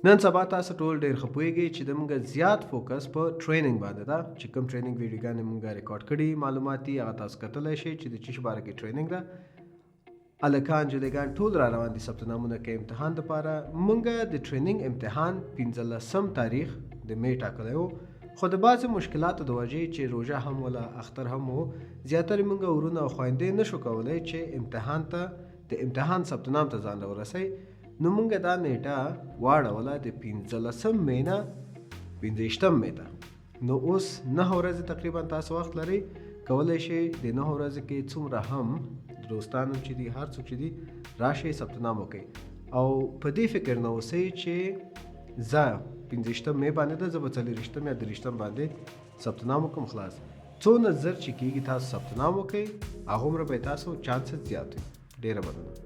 نن سبا تاسو ټول ډېر ښه پوهېږئ چې زموږ زیات فوکس په ټریننګ باندې ده چې کوم ټریننګ ویډیوګانې موږ ریکارډ کړي معلوماتي هغه تاسو کتلی شئ چې د څه شي باره کې ټریننګ ده. هلکان جلیګان ټول را روان دي ثبت نامونه کوي امتحان دپاره. موږ د ټریننګ امتحان 15 تاریخ د می ټاکلی و، خو د بعضې مشکلاتو د وجې چې روژه هم وله اختر هم و، زیاتره موږ ورونه او خویندې نشو کولی چې امتحان ته د امتحان ثبت نام ته ځان راورسئ. نو موږ دا نیټه واړوله د 15 می نه 25 می ته. نو اوس 9 ورځې تقریبا تاسو وخت لرئ، کولی شئ د 9 ورځې کې څومره هم دوستان چې دي هر څوک چې دي راشئ ثبت نام وکئ او په دې فکر نه اوسئ چې زه 15 می باندې ده، زه به 24 یا 23 باندې ثبت نام وکړم. خلاص څونه زر چې کېږي تاسو ثبت نام وکئ هغومره به یې تاسو چانسز زیات وي. ډېره مننه.